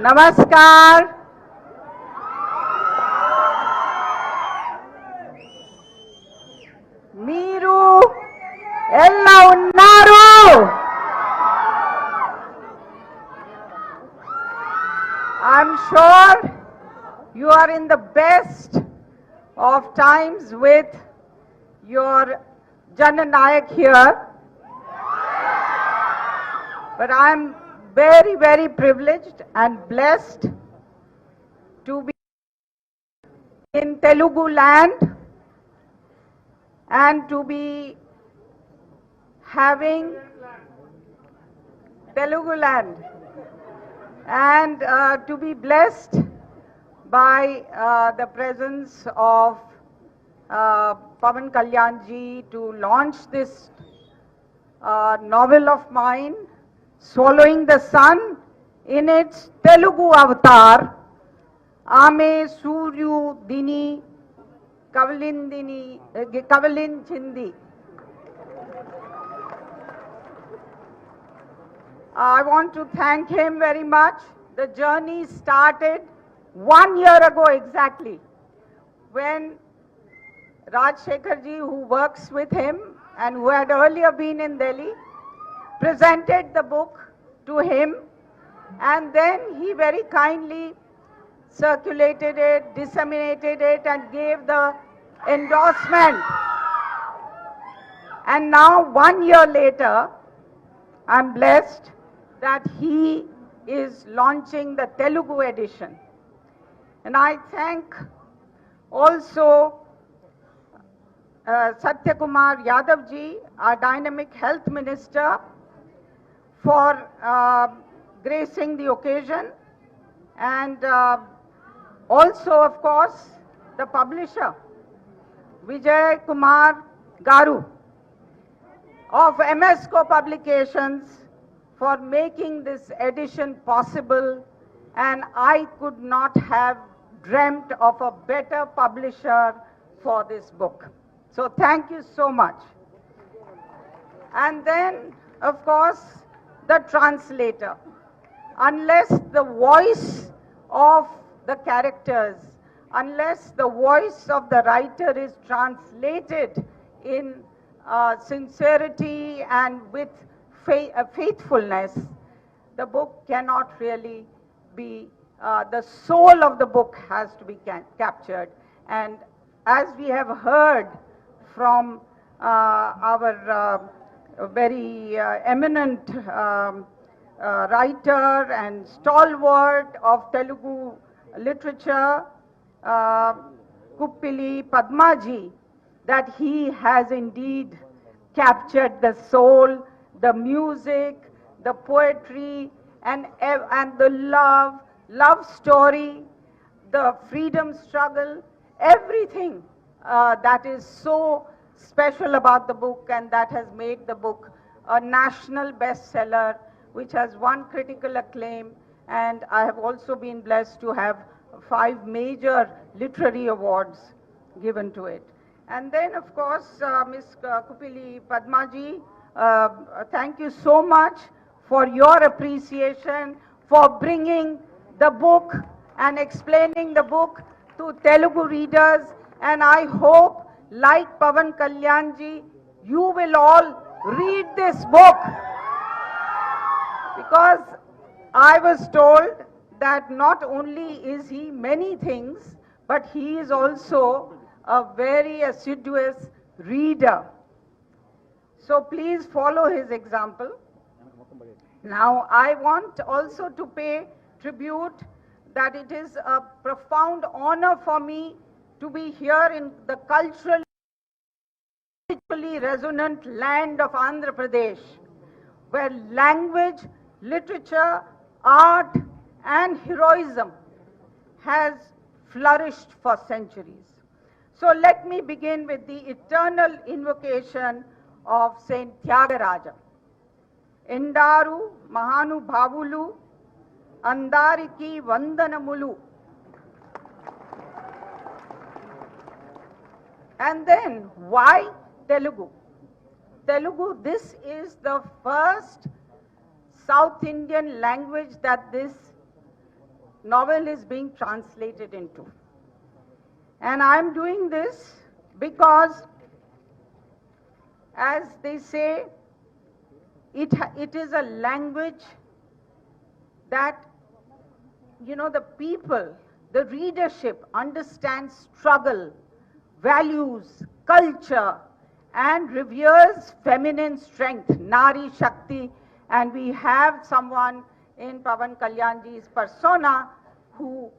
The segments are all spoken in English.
నమస్కార్ మీరు ఎలా ఉన్నారు? I'm sure you are in the best of times with your Jananayak here. But I'm very, very privileged and blessed to be in Telugu land and to be having Telugu land and to be blessed by the presence of Pawan Kalyan ji to launch this novel of mine, Swallowing the Sun, in its Telugu avatar, Ame Suryu Dini Kavalinchindi. I want to thank him very much. The journey started 1 year ago exactly, when Rajshekhar ji, who works with him and who had earlier been in Delhi, presented the book to him, and then he very kindly circulated it, disseminated it, and gave the endorsement. And now 1 year later, I'm blessed that he is launching the Telugu edition. And I thank also Satyakumar Yadav ji, our dynamic health minister, for gracing the occasion, and also of course the publisher Vijay Kumar Garu of MSco Publications for making this edition possible, and I could not have dreamt of a better publisher for this book. So thank you so much. And then of course the translator. Unless the voice of the characters, unless the voice of the writer is translated in sincerity and with faithfulness, the book cannot really be, the soul of the book has to be captured. And as we have heard from our very eminent writer and stalwart of Telugu literature, Kuppili Padmaji, that he has indeed captured the soul, the music, the poetry, and the love story, the freedom struggle, everything that is so special about the book, and that has made the book a national bestseller, which has won critical acclaim, and I have also been blessed to have 5 major literary awards given to it. And then of course Ms. Kuppili Padmaji, thank you so much for your appreciation, for bringing the book and explaining the book to Telugu readers, and I hope, like Pawan Kalyan ji, you will all read this book, because I was told that not only is he many things, but he is also a very assiduous reader. So please follow his example. Now I want also to pay tribute that it is a profound honor for me to be here in the culturally resonant land of Andhra Pradesh, where language, literature, art, and heroism has flourished for centuries. So let me begin with the eternal invocation of Saint Tyagaraja. Endaru Mahanubhavulu Andariki Vandanamulu. And then, why Telugu? Telugu, this is the first South Indian language that this novel is being translated into. And I'm doing this because, as they say, it is a language that, the people, the readership understands struggle, values, culture, and reveres feminine strength, Nari Shakti. And we have someone in Pawan Kalyanji's persona who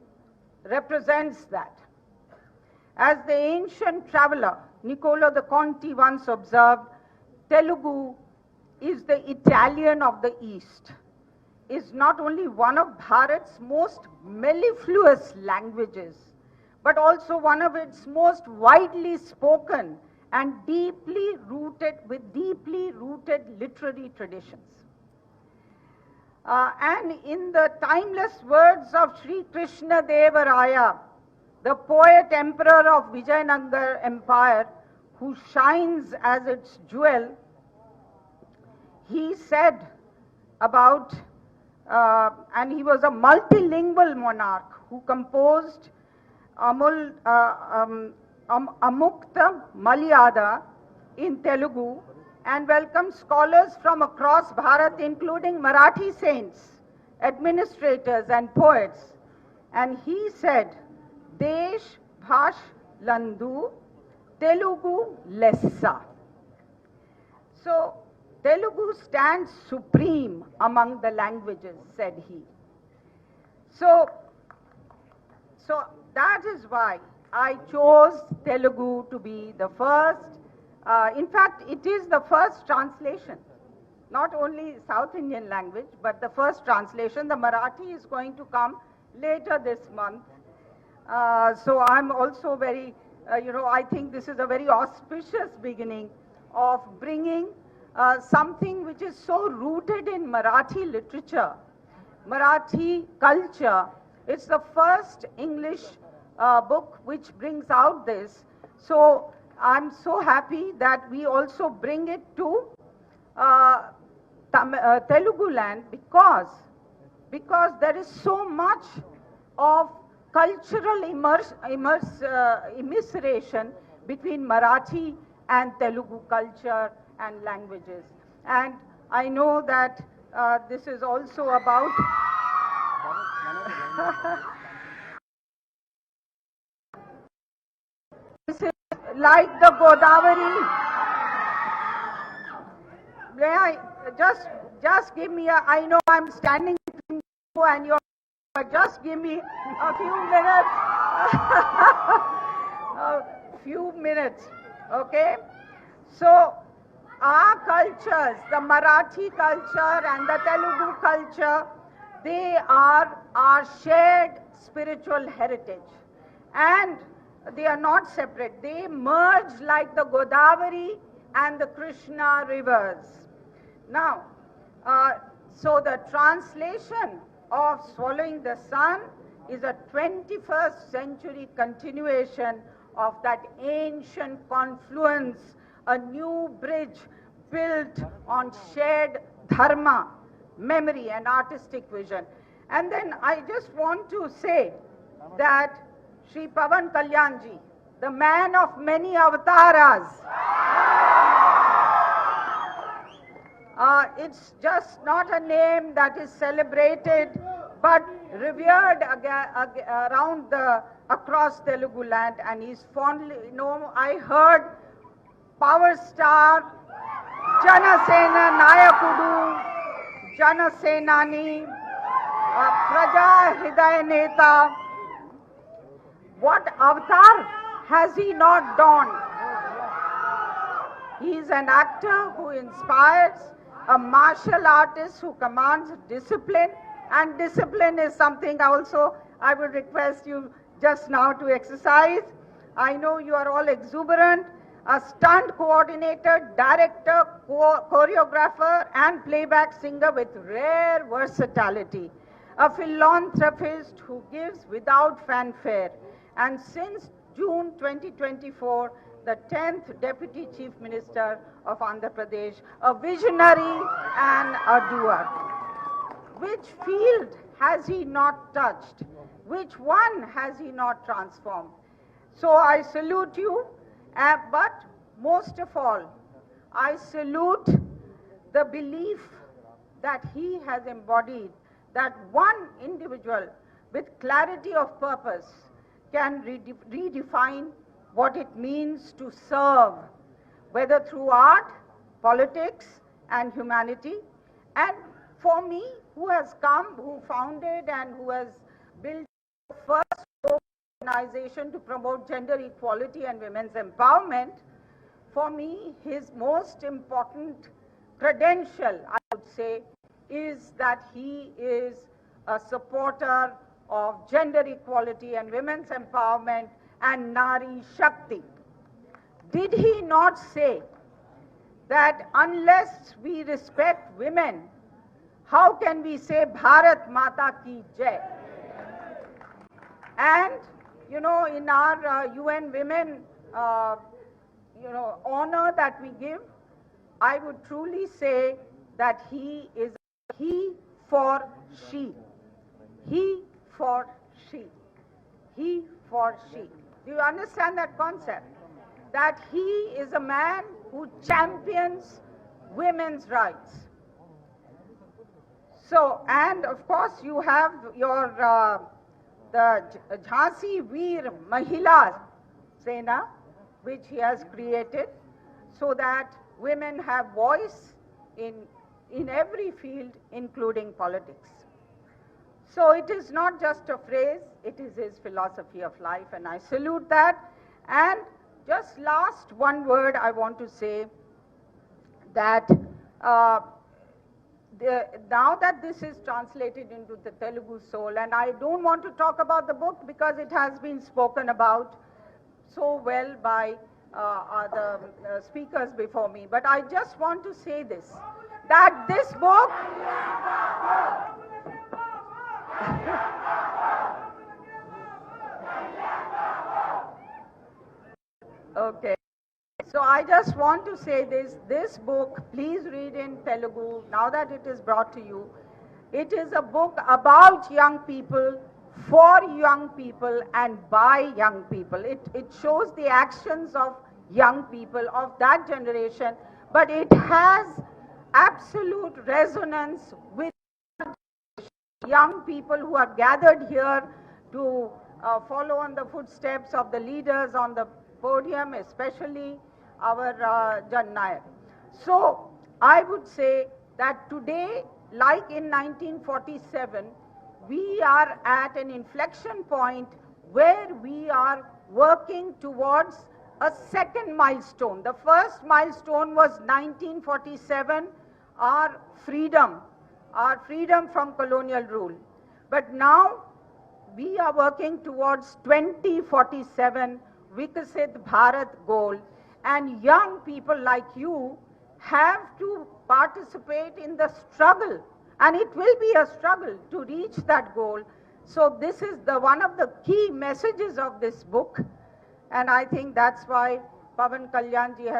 represents that. As the ancient traveler Niccolo de Conti once observed, Telugu is the Italian of the East, is not only one of Bharat's most mellifluous languages, but also one of its most widely spoken and deeply rooted literary traditions. And in the timeless words of Sri Krishna Deva Raya, the poet emperor of Vijayanagara Empire, who shines as its jewel, he said about, and he was a multilingual monarch who composed Amukta Malyada in Telugu and welcomed scholars from across Bharat, including Marathi saints, administrators and poets. And he said, Desh Bhash Landu Telugu Lessa. So, Telugu stands supreme among the languages, said he. So that is why I chose Telugu to be the first. In fact, it is the first translation, not only South Indian language, but the first translation. The Marathi is going to come later this month. So I'm also very, I think this is a very auspicious beginning of bringing something which is so rooted in Marathi literature, Marathi culture. It's the first English book which brings out this. So I'm so happy that we also bring it to Telugu land because there is so much of cultural immisceration between Marathi and Telugu culture and languages. And I know that this is also about this is like the Godavari. May I just give me I know I'm standing between you and your, but just give me a few minutes, okay? So our cultures, the Marathi culture and the Telugu culture, they are our shared spiritual heritage. And they are not separate. They merge like the Godavari and the Krishna rivers. Now, so the translation of Swallowing the Sun is a 21st century continuation of that ancient confluence, a new bridge built on shared dharma, memory and artistic vision. And then I just want to say that Sri Pawan Kalyanji, the man of many avatars, it's just not a name that is celebrated but revered across Telugu land, and he's fondly known. I heard Power Star, Janasena Nayakudu, Janasenani, Praja Hridaya Neta. What avatar has he not donned? He is an actor who inspires, a martial artist who commands discipline, and discipline is something also I would request you just now to exercise. I know you are all exuberant. A stunt coordinator, director, choreographer and playback singer with rare versatility. A philanthropist who gives without fanfare. And since June 2024, the 10th Deputy Chief Minister of Andhra Pradesh, a visionary and a doer. Which field has he not touched? Which one has he not transformed? So I salute you, but most of all, I salute the belief that he has embodied, that one individual with clarity of purpose can redefine what it means to serve, whether through art, politics, and humanity. And for me, who has come, who founded and who has built the first organization to promote gender equality and women's empowerment, for me, his most important credential, I would say, is that he is a supporter of gender equality and women's empowerment and Nari Shakti. Did he not say that unless we respect women, how can we say Bharat Mata Ki Jai? And, in our UN Women, honor that we give, I would truly say that he is he for she. He for she. He for she. Do you understand that concept? That he is a man who champions women's rights. So, and of course you have your, the Jhansi Veer Mahila Sena, which he has created so that women have voice in every field, including politics. So it is not just a phrase, it is his philosophy of life, and I salute that. And just last one word I want to say, that now that this is translated into the Telugu soul, and I don't want to talk about the book because it has been spoken about so well by the speakers before me, but I just want to say this, that this book okay, so I just want to say this book, please read in Telugu now that it is brought to you. It is a book about young people, for young people and by young people. It shows the actions of young people of that generation, but it has absolute resonance with young people who are gathered here to follow on the footsteps of the leaders on the podium, especially our Jan Nayak. So I would say that today, like in 1947, we are at an inflection point where we are working towards a second milestone. The first milestone was 1947, our freedom from colonial rule. But now we are working towards 2047 Vikasit Bharat goal, and young people like you have to participate in the struggle, and it will be a struggle to reach that goal. So this is one of the key messages of this book, and I think that's why Pawan Kalyan ji has